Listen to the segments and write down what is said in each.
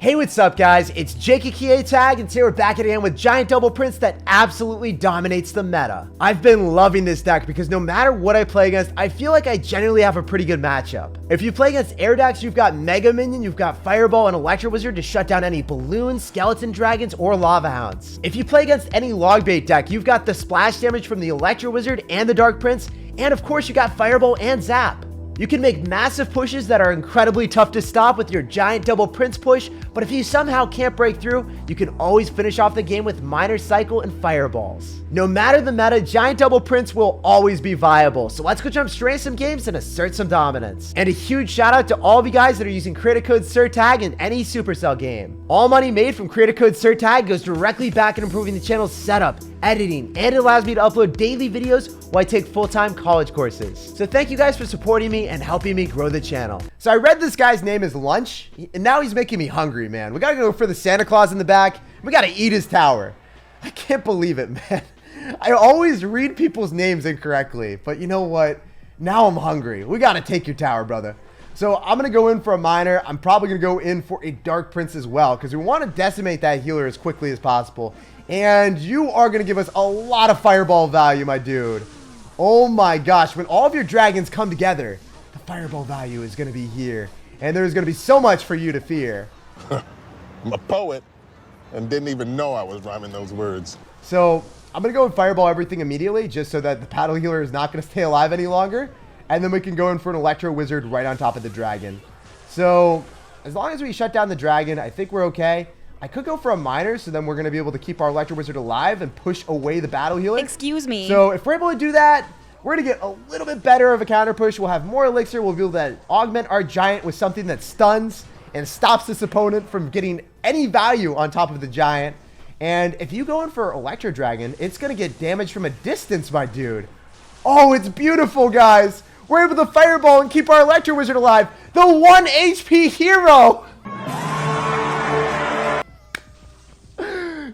Hey, what's up guys? It's SirTagCR and today we're back again with Giant Double Prince that absolutely dominates the meta. I've been loving this deck because no matter what I play against, I feel like I generally have a pretty good matchup. If you play against air decks, you've got Mega Minion, you've got Fireball and Electro Wizard to shut down any balloons, skeleton dragons, or lava hounds. If you play against any log bait deck, you've got the splash damage from the Electro Wizard and the Dark Prince, and of course you got Fireball and Zap. You can make massive pushes that are incredibly tough to stop with your Giant Double Prince push, but if you somehow can't break through, you can always finish off the game with Minor Cycle and Fireballs. No matter the meta, Giant Double Prince will always be viable, so let's go jump straight into some games and assert some dominance. And a huge shout out to all of you guys that are using creator code SirTag in any Supercell game. All money made from creator code SirTag goes directly back in improving the channel's setup, editing, and it allows me to upload daily videos while I take full-time college courses. So thank you guys for supporting me and helping me grow the channel. So I read this guy's name is Lunch, and now he's making me hungry, man. We gotta go for the Santa Claus in the back. We gotta eat his tower. I can't believe it, man. I always read people's names incorrectly, but you know what? Now I'm hungry. We gotta take your tower, brother. So I'm gonna go in for a miner. I'm probably gonna go in for a Dark Prince as well, because we want to decimate that healer as quickly as possible. And you are gonna give us a lot of fireball value, my dude. Oh my gosh, when all of your dragons come together, the fireball value is gonna be here. And there's gonna be so much for you to fear. I'm a poet and didn't even know I was rhyming those words. So I'm gonna go and fireball everything immediately just so that the paddle healer is not gonna stay alive any longer. And then we can go in for an Electro Wizard right on top of the dragon. So as long as we shut down the dragon, I think we're okay. I could go for a miner, so then we're gonna be able to keep our Electro Wizard alive and push away the battle healer. Excuse me. So if we're able to do that, we're gonna get a little bit better of a counter push. We'll have more elixir. We'll be able to augment our giant with something that stuns and stops this opponent from getting any value on top of the giant. And if you go in for Electro Dragon, it's gonna get damage from a distance, my dude. Oh, it's beautiful, guys. We're able to fireball and keep our Electro Wizard alive. The 1 HP hero.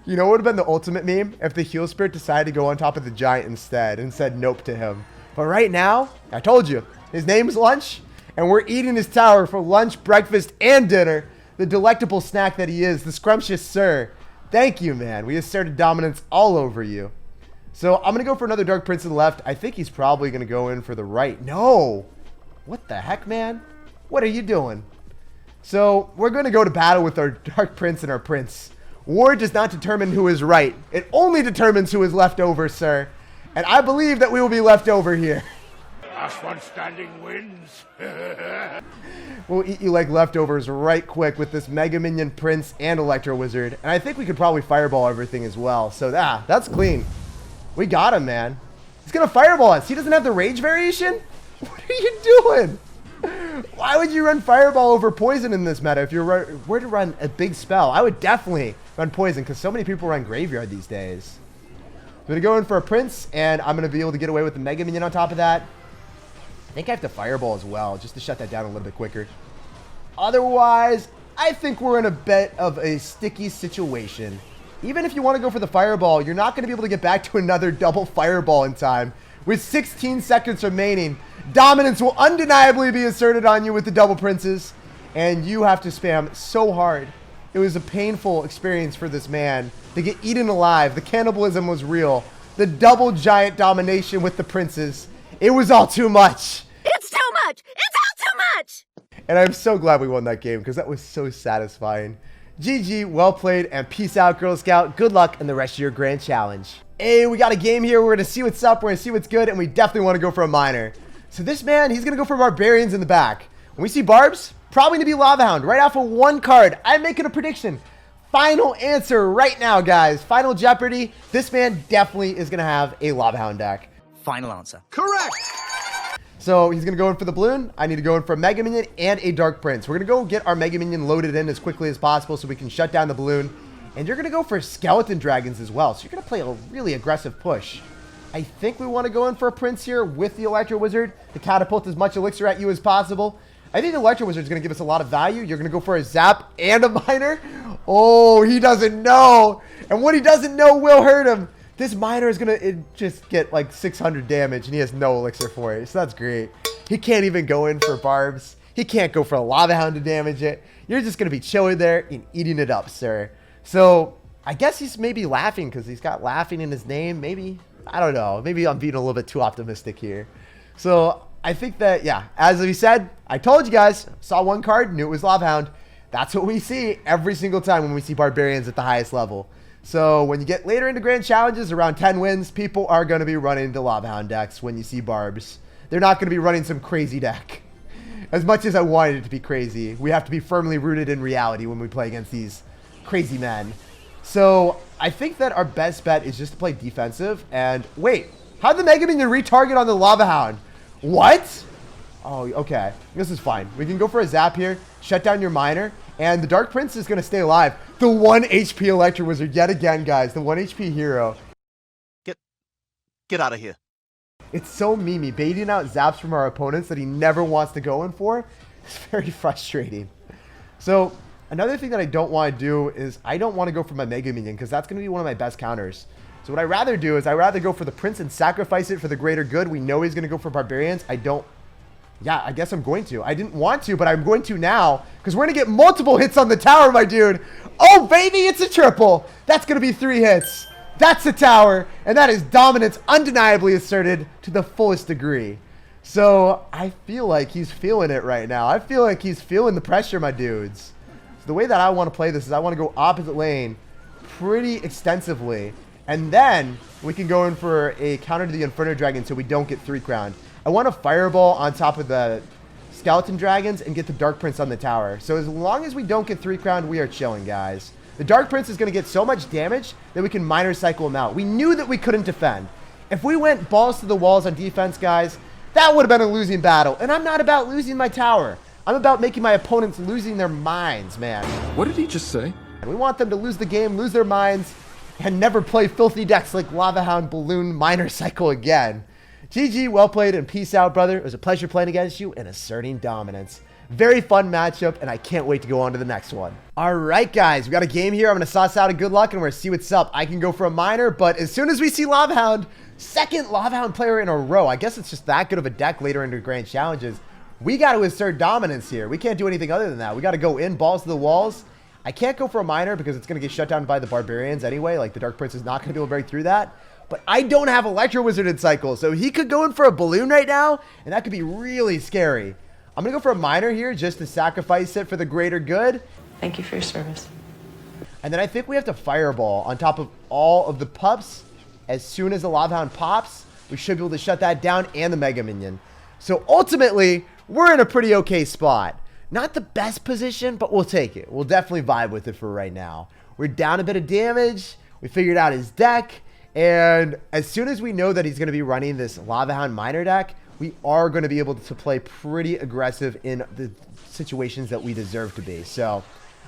You know what would have been the ultimate meme? If the Heal Spirit decided to go on top of the giant instead and said nope to him. But right now, I told you, his name's Lunch, and we're eating his tower for lunch, breakfast, and dinner. The delectable snack that he is, the scrumptious sir. Thank you, man. We asserted dominance all over you. So I'm going to go for another Dark Prince to the left. I think he's probably going to go in for the right. No. What the heck, man? What are you doing? So we're going to go to battle with our Dark Prince and our Prince. War does not determine who is right. It only determines who is left over, sir. And I believe that we will be left over here. Last one standing wins. We'll eat you like leftovers right quick with this Mega Minion, Prince, and Electro Wizard. And I think we could probably fireball everything as well. So that's clean. We got him, man. He's going to fireball us. He doesn't have the rage variation? What are you doing? Why would you run fireball over poison in this meta if you were to run a big spell? I would definitely run poison because so many people run graveyard these days. I'm going to go in for a Prince, and I'm going to be able to get away with the Mega Minion on top of that. I think I have to fireball as well just to shut that down a little bit quicker. Otherwise, I think we're in a bit of a sticky situation. Even if you want to go for the fireball, you're not going to be able to get back to another double fireball in time. With 16 seconds remaining, dominance will undeniably be asserted on you with the double princes, and you have to spam so hard. It was a painful experience for this man to get eaten alive. The cannibalism was real. The double giant domination with the princes. It was all too much. It's too much. It's all too much. And I'm so glad we won that game because that was so satisfying. GG, well played, and peace out, Girl Scout. Good luck in the rest of your grand challenge. Hey, we got a game here. We're going to see what's up. We're going to see what's good, and we definitely want to go for a miner. So this man, he's going to go for barbarians in the back. When we see barbs, probably going to be lava hound right off of one card. I'm making a prediction. Final answer right now, guys. Final Jeopardy. This man definitely is going to have a lava hound deck. Final answer. Correct. So he's going to go in for the balloon. I need to go in for a Mega Minion and a Dark Prince. We're going to go get our Mega Minion loaded in as quickly as possible so we can shut down the balloon. And you're going to go for skeleton dragons as well. So you're going to play a really aggressive push. I think we want to go in for a Prince here with the Electro Wizard to catapult as much elixir at you as possible. I think the Electro Wizard is going to give us a lot of value. You're going to go for a Zap and a Miner. Oh, he doesn't know. And what he doesn't know will hurt him. This Miner is going to just get like 600 damage, and he has no elixir for it. So that's great. He can't even go in for barbs. He can't go for a Lava Hound to damage it. You're just going to be chilling there and eating it up, sir. So I guess he's maybe laughing because he's got laughing in his name. Maybe. I don't know. Maybe I'm being a little bit too optimistic here. So I think that, yeah, as we said, I told you guys, saw one card, knew it was Lava Hound. That's what we see every single time when we see Barbarians at the highest level. So when you get later into grand challenges, around 10 wins, people are going to be running the Lava Hound decks when you see Barbs. They're not going to be running some crazy deck. As much as I wanted it to be crazy, we have to be firmly rooted in reality when we play against these crazy men. So I think that our best bet is just to play defensive. And wait, how'd the Mega Minion retarget on the Lava Hound? What? Oh, okay. This is fine. We can go for a zap here, shut down your miner, and the Dark Prince is going to stay alive. The 1 HP Electro Wizard yet again, guys. The 1 HP hero. Get out of here. It's so memey, baiting out zaps from our opponents that he never wants to go in for. It's very frustrating. So another thing that I don't want to do is I don't want to go for my Mega Minion because that's going to be one of my best counters. So what I'd rather do is I'd rather go for the Prince and sacrifice it for the greater good. We know he's going to go for Barbarians. Yeah, I guess I'm going to. I didn't want to, but I'm going to now because we're going to get multiple hits on the tower, my dude. Oh, baby, it's a triple. That's going to be 3 hits. That's the tower, and that is dominance undeniably asserted to the fullest degree. So I feel like he's feeling it right now. I feel like he's feeling the pressure, my dudes. So the way that I want to play this is I want to go opposite lane pretty extensively, and then we can go in for a counter to the Inferno Dragon so we don't get 3 crowned. I want a Fireball on top of the Skeleton Dragons and get the Dark Prince on the tower. So as long as we don't get 3 crowned, we are chilling, guys. The Dark Prince is going to get so much damage that we can Miner Cycle him out. We knew that we couldn't defend. If we went balls to the walls on defense, guys, that would have been a losing battle. And I'm not about losing my tower. I'm about making my opponents losing their minds, man. What did he just say? And we want them to lose the game, lose their minds, and never play filthy decks like Lava Hound, Balloon, Miner Cycle again. GG, well played, and peace out, brother. It was a pleasure playing against you and asserting dominance. Very fun matchup, and I can't wait to go on to the next one. All right, guys, we got a game here. I'm going to sauce out a good luck, and we're going to see what's up. I can go for a miner, but as soon as we see Lava Hound, second Lava Hound player in a row. I guess it's just that good of a deck later into grand challenges. We got to assert dominance here. We can't do anything other than that. We got to go in, balls to the walls. I can't go for a miner because it's going to get shut down by the Barbarians anyway. Like, the Dark Prince is not going to be able to break through that. But I don't have Electro Wizard in cycle, so he could go in for a balloon right now, and that could be really scary. I'm going to go for a miner here just to sacrifice it for the greater good. Thank you for your service. And then I think we have to Fireball on top of all of the pups. As soon as the Lava Hound pops, we should be able to shut that down and the Mega Minion. So ultimately, we're in a pretty okay spot. Not the best position, but we'll take it. We'll definitely vibe with it for right now. We're down a bit of damage. We figured out his deck. And as soon as we know that he's going to be running this Lava Hound miner deck, we are going to be able to play pretty aggressive in the situations that we deserve to be. So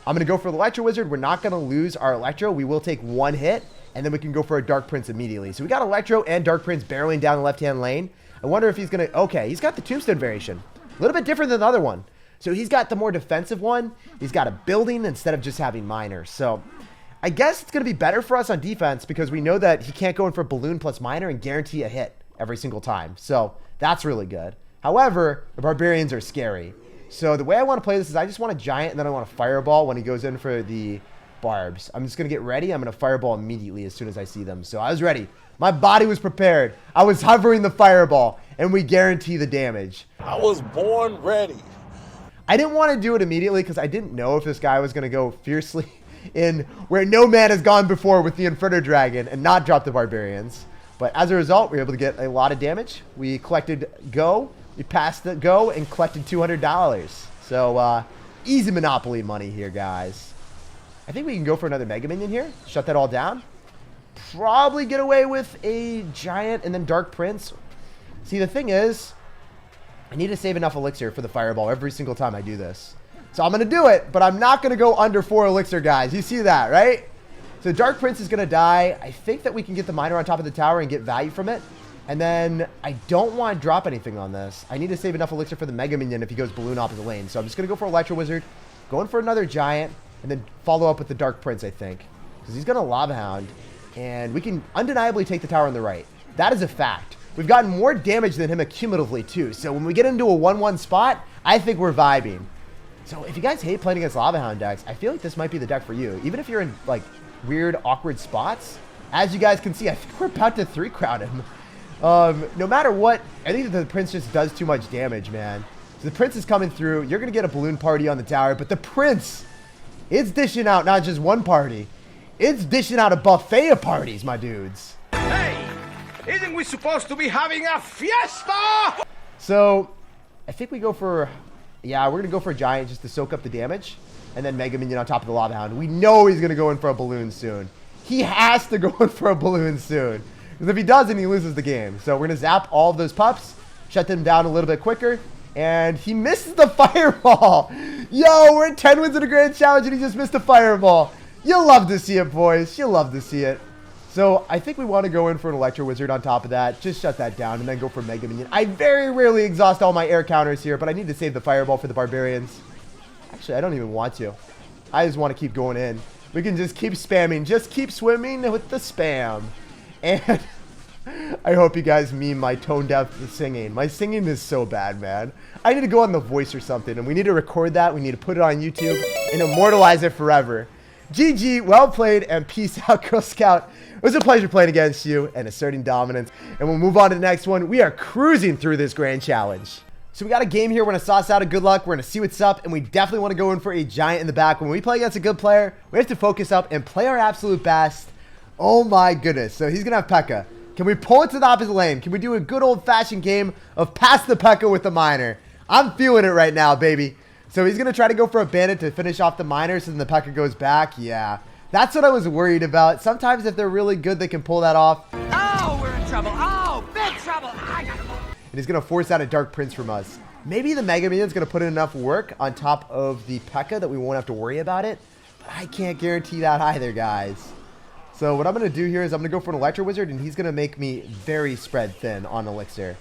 I'm going to go for the Electro Wizard. We're not going to lose our Electro. We will take 1 hit, and then we can go for a Dark Prince immediately. So we got Electro and Dark Prince barreling down the left-hand lane. I wonder if he's going to... Okay, he's got the Tombstone variation. A little bit different than the other one. So he's got the more defensive one. He's got a building instead of just having miners. So I guess it's going to be better for us on defense because we know that he can't go in for balloon plus miner and guarantee a hit every single time. So that's really good. However, the Barbarians are scary. So the way I want to play this is I just want a Giant and then I want a Fireball when he goes in for the Barbs. I'm just going to get ready. I'm going to Fireball immediately as soon as I see them. So I was ready. My body was prepared. I was hovering the Fireball, and we guarantee the damage. I was born ready. I didn't want to do it immediately because I didn't know if this guy was going to go fiercely in where no man has gone before with the Inferno Dragon and not drop the Barbarians. But as a result, we were able to get a lot of damage. We collected go. We passed the go and collected $200. So easy Monopoly money here, guys. I think we can go for another Mega Minion here. Shut that all down. Probably get away with a Giant and then Dark Prince. See, the thing is, I need to save enough elixir for the Fireball every single time I do this. So I'm going to do it, but I'm not going to go under 4 elixir, guys. You see that, right? So Dark Prince is going to die. I think that we can get the miner on top of the tower and get value from it. And then I don't want to drop anything on this. I need to save enough elixir for the Mega Minion if he goes balloon opposite lane. So I'm just going to go for Electro Wizard, going for another Giant, and then follow up with the Dark Prince, I think. Because he's going to Lava Hound. And we can undeniably take the tower on the right. That is a fact. We've gotten more damage than him accumulatively too. So when we get into a 1-1 spot, I think we're vibing. So if you guys hate playing against Lava Hound decks, I feel like this might be the deck for you. Even if you're in like weird, awkward spots, as you guys can see, I think we're about to 3-crowd him. No matter what, I think that the Prince just does too much damage, man. So the Prince is coming through. You're going to get a balloon party on the tower, but the Prince, it's dishing out not just one party. It's dishing out a buffet of parties, my dudes. Hey! Isn't we supposed to be having a fiesta? So, I think we go for... Yeah, we're going to go for a Giant just to soak up the damage. And then Mega Minion on top of the Lava Hound. We know he's going to go in for a balloon soon. He has to go in for a balloon soon. Because if he doesn't, he loses the game. So we're going to zap all of those pups. Shut them down a little bit quicker. And he misses the fireball. Yo, we're at 10 wins in a grand challenge and he just missed a fireball. You'll love to see it, boys. You'll love to see it. So I think we want to go in for an Electro Wizard on top of that. Just shut that down and then go for Mega Minion. I very rarely exhaust all my air counters here, but I need to save the fireball for the Barbarians. Actually, I don't even want to. I just want to keep going in. We can just keep spamming. Just keep swimming with the spam. And I hope you guys meme my tone deaf singing. My singing is so bad, man. I need to go on The Voice or something, and we need to record that. We need to put it on YouTube and immortalize it forever. GG, well played, and peace out, Girl Scout. It was a pleasure playing against you and asserting dominance. And we'll move on to the next one. We are cruising through this grand challenge. So we got a game here. We're going to sauce out a good luck. We're going to see what's up, and we definitely want to go in for a Giant in the back. When we play against a good player, we have to focus up and play our absolute best. Oh my goodness. So he's going to have Pekka. Can we pull it to the opposite lane? Can we do a good old-fashioned game of pass the Pekka with the miner? I'm feeling it right now, baby. So he's going to try to go for a bandit to finish off the miner so then the Pekka goes back. Yeah, that's what I was worried about. Sometimes if they're really good, they can pull that off. Oh, we're in trouble. Oh, big trouble. I gotta go. And he's going to force out a Dark Prince from us. Maybe the Mega Minion's going to put in enough work on top of the Pekka that we won't have to worry about it. But I can't guarantee that either, guys. So what I'm going to do here is I'm going to go for an Electro Wizard, and he's going to make me very spread thin on Elixir.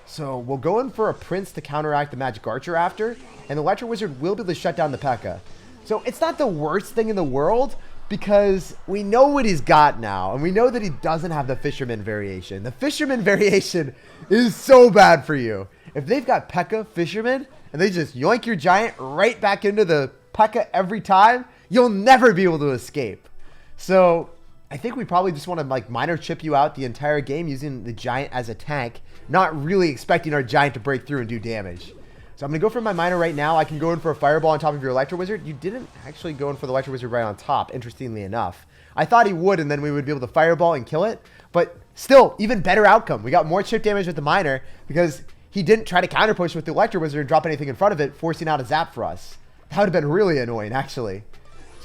So we'll go in for a Prince to counteract the Magic Archer after, and the Electro Wizard will be able to shut down the Pekka. So it's not the worst thing in the world, because we know what he's got now, and we know that he doesn't have the Fisherman variation. The Fisherman variation is so bad for you. If they've got Pekka, Fisherman, and they just yoink your Giant right back into the Pekka every time, you'll never be able to escape. So I think we probably just want to like minor chip you out the entire game using the Giant as a tank, not really expecting our Giant to break through and do damage. So I'm going to go for my miner right now. I can go in for a fireball on top of your Electro Wizard. You didn't actually go in for the Electro Wizard right on top, interestingly enough. I thought he would, and then we would be able to fireball and kill it. But still, even better outcome. We got more chip damage with the miner because he didn't try to counter push with the Electro Wizard and drop anything in front of it, forcing out a zap for us. That would have been really annoying, actually.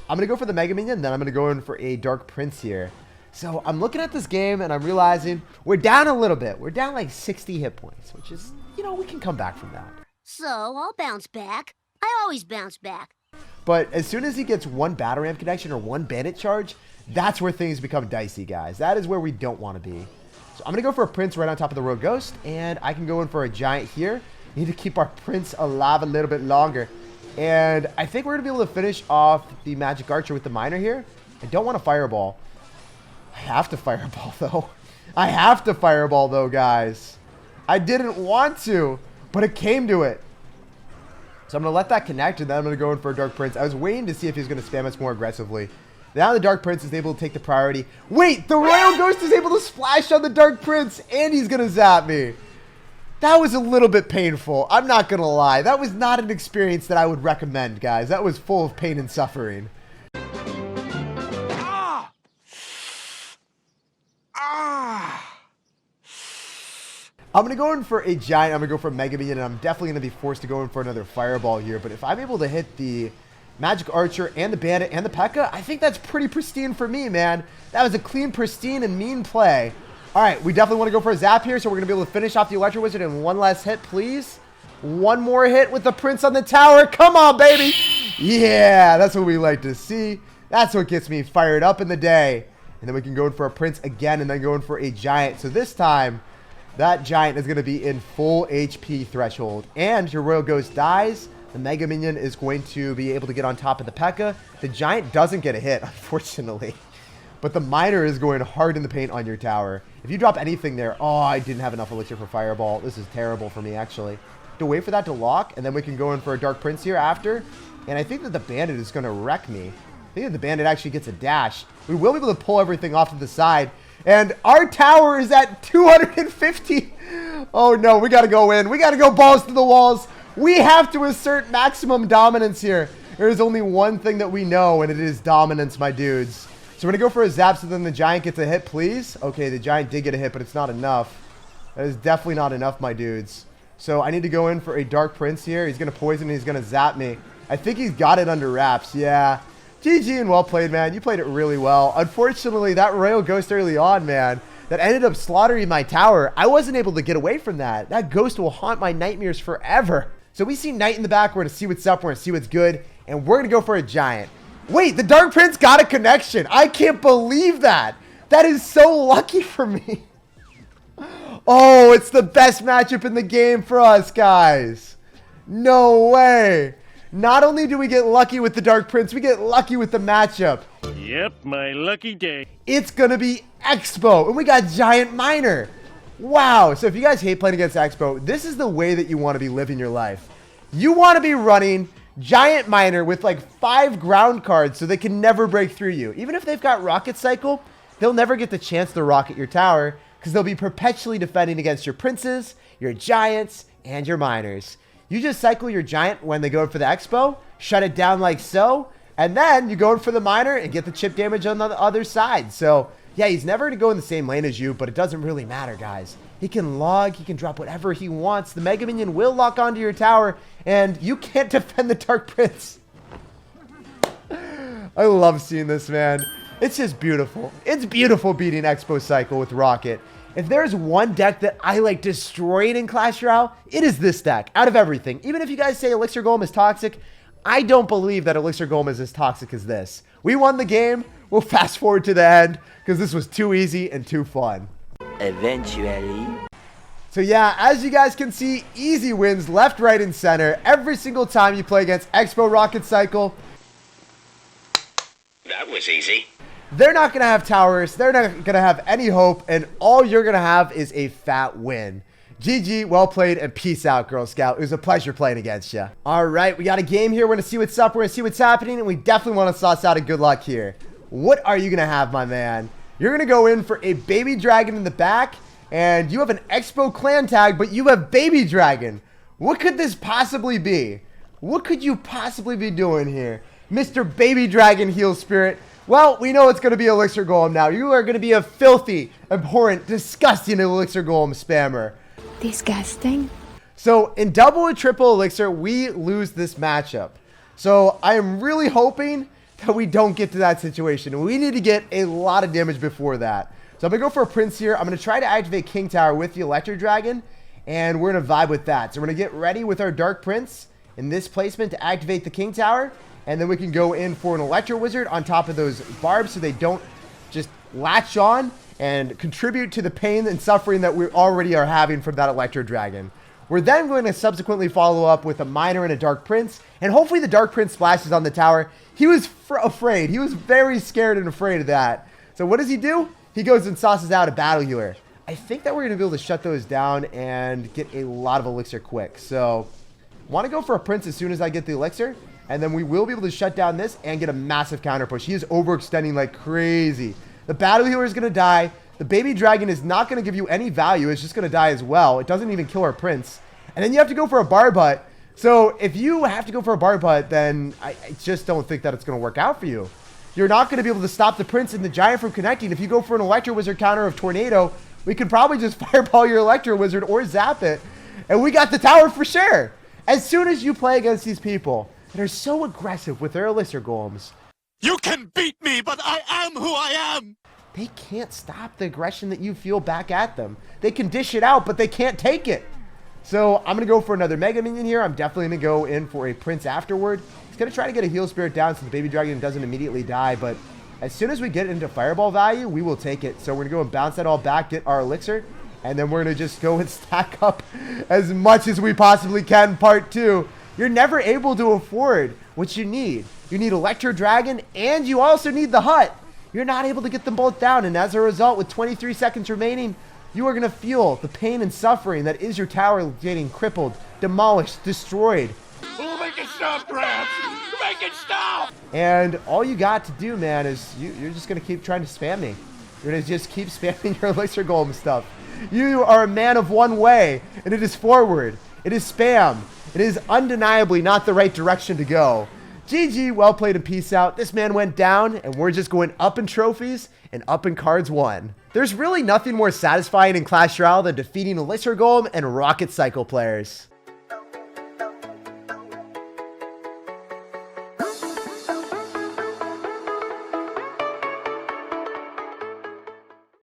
I'm going to go for the Mega Minion, then I'm going to go in for a Dark Prince here. So I'm looking at this game, and I'm realizing we're down a little bit. We're down like 60 hit points, which is, you know, we can come back from that. So I'll bounce back. I always bounce back. But as soon as he gets one Battle Ram connection or one Bandit charge, that's where things become dicey, guys. That is where we don't want to be. So I'm going to go for a Prince right on top of the Rogue Ghost, and I can go in for a Giant here. Need to keep our Prince alive a little bit longer. And I think we're going to be able to finish off the Magic Archer with the miner here. I don't want to fireball. I have to fireball, though. I have to fireball, though, guys. I didn't want to, but it came to it. So I'm going to let that connect, and then I'm going to go in for a Dark Prince. I was waiting to see if he's going to spam us more aggressively. Now the Dark Prince is able to take the priority. Wait, the Royal Ghost is able to splash on the Dark Prince, and he's going to zap me. That was a little bit painful. I'm not going to lie. That was not an experience that I would recommend, guys. That was full of pain and suffering. I'm going to go in for a Giant. I'm going to go for a Mega Minion, and I'm definitely going to be forced to go in for another Fireball here. But if I'm able to hit the Magic Archer and the Bandit and the Pekka, I think that's pretty pristine for me, man. That was a clean, pristine, and mean play. All right, we definitely want to go for a zap here, so we're going to be able to finish off the Electro Wizard in one last hit, please. One more hit with the Prince on the tower. Come on, baby. Yeah, that's what we like to see. That's what gets me fired up in the day. And then we can go in for a Prince again and then go in for a Giant. So this time, that Giant is going to be in full HP threshold. And your Royal Ghost dies. The Mega Minion is going to be able to get on top of the Pekka. The Giant doesn't get a hit, unfortunately. but the miner is going hard in the paint on your tower. If you drop anything there, oh, I didn't have enough elixir for fireball. This is terrible for me, actually. To wait for that to lock, and then we can go in for a Dark Prince here after. And I think that the bandit is going to wreck me. I think that the bandit actually gets a dash. We will be able to pull everything off to the side. And our tower is at 250. Oh no, we got to go in. We got to go balls to the walls. We have to assert maximum dominance here. There is only one thing that we know, and it is dominance, my dudes. So we're going to go for a zap so then the giant gets a hit, please. Okay, the giant did get a hit, but it's not enough. That is definitely not enough, my dudes. So I need to go in for a Dark Prince here. He's going to poison and he's going to zap me. I think he's got it under wraps. Yeah. GG and well played, man. You played it really well. Unfortunately, that Royal Ghost early on, man, that ended up slaughtering my tower. I wasn't able to get away from that. That ghost will haunt my nightmares forever. So we see Knight in the back. We're going to see what's up. We're going to see what's good. And we're going to go for a giant. Wait, the Dark Prince got a connection. I can't believe that. That is so lucky for me. Oh, it's the best matchup in the game for us, guys. No way. Not only do we get lucky with the Dark Prince, we get lucky with the matchup. Yep, my lucky day. It's going to be xbow, and we got giant miner. Wow. So if you guys hate playing against xbow, this is the way that you want to be living your life. You want to be running giant miner with like 5 ground cards so they can never break through you. Even if they've got rocket cycle, they'll never get the chance to rocket your tower because they'll be perpetually defending against your princes, your giants, and your miners. You just cycle your giant when they go in for the expo, shut it down like so, and then you go in for the miner and get the chip damage on the other side. So yeah, he's never going to go in the same lane as you, but it doesn't really matter, guys. He can log, he can drop whatever he wants. The Mega Minion will lock onto your tower, and you can't defend the Dark Prince. I love seeing this, man. It's just beautiful. It's beautiful beating Expo Cycle with Rocket. If there's one deck that I like destroying in Clash Royale, it is this deck, out of everything. Even if you guys say Elixir Golem is toxic, I don't believe that Elixir Golem is as toxic as this. We won the game. We'll fast forward to the end, because this was too easy and too fun. Eventually. So yeah, as you guys can see, easy wins left, right, and center every single time you play against Expo Rocket Cycle. That was easy. They're not going to have towers. They're not going to have any hope. And all you're going to have is a fat win. GG, well played, and peace out, Girl Scout. It was a pleasure playing against you. All right, we got a game here. We're going to see what's up. We're going to see what's happening. And we definitely want to sauce out a good luck here. What are you going to have, my man? You're going to go in for a baby dragon in the back. And you have an Expo clan tag, but you have baby dragon. What could this possibly be? What could you possibly be doing here? Mr. Baby Dragon Heal Spirit. Well, we know it's going to be Elixir Golem now. You are going to be a filthy, abhorrent, disgusting Elixir Golem spammer. Disgusting. So in double and triple Elixir, we lose this matchup. So I am really hoping that we don't get to that situation. We need to get a lot of damage before that. So I'm going to go for a Prince here. I'm going to try to activate King Tower with the Electro Dragon. And we're going to vibe with that. So we're going to get ready with our Dark Prince in this placement to activate the King Tower. And then we can go in for an Electro Wizard on top of those barbs so they don't just latch on and contribute to the pain and suffering that we already are having from that Electro Dragon. We're then going to subsequently follow up with a Miner and a Dark Prince. And hopefully the Dark Prince splashes on the tower. He was afraid. He was very scared and afraid of that. So what does he do? He goes and sauces out a Battle Healer. I think that we're going to be able to shut those down and get a lot of Elixir quick. So want to go for a Prince as soon as I get the Elixir. And then we will be able to shut down this and get a massive counter push. He is overextending like crazy. The Battle Healer is going to die. The Baby Dragon is not going to give you any value. It's just going to die as well. It doesn't even kill our Prince. And then you have to go for a Barb Hut. So if you have to go for a Barb Hut, then I just don't think that it's going to work out for you. You're not going to be able to stop the Prince and the Giant from connecting. If you go for an Electro Wizard counter of Tornado, we could probably just fireball your Electro Wizard or zap it. And we got the tower for sure. As soon as you play against these people that are so aggressive with their Elixir Golems, You can beat me, but I am who I am! they can't stop the aggression that you feel back at them. They can dish it out, but they can't take it. So I'm going to go for another Mega Minion here. I'm definitely going to go in for a Prince afterward. He's going to try to get a Heal Spirit down so the Baby Dragon doesn't immediately die. But as soon as we get into Fireball value, we will take it. So we're going to go and bounce that all back, get our Elixir. And then we're going to just go and stack up as much as we possibly can. Part 2. You're never able to afford what you need. You need Electro Dragon, and you also need the Hut. you're not able to get them both down. And as a result, with 23 seconds remaining, you are going to feel the pain and suffering that is your tower getting crippled, demolished, destroyed. Make it stop, Gramps! Make it stop! And all you got to do, man, is you're just going to keep trying to spam me. You're going to just keep spamming your elixir golem stuff. You are a man of one way, and it is forward. It is spam. It is undeniably not the right direction to go. GG, well played, and peace out. This man went down, and we're just going up in trophies and up in cards won. There's really nothing more satisfying in Clash Royale than defeating Elixir Golem and Rocket Cycle players.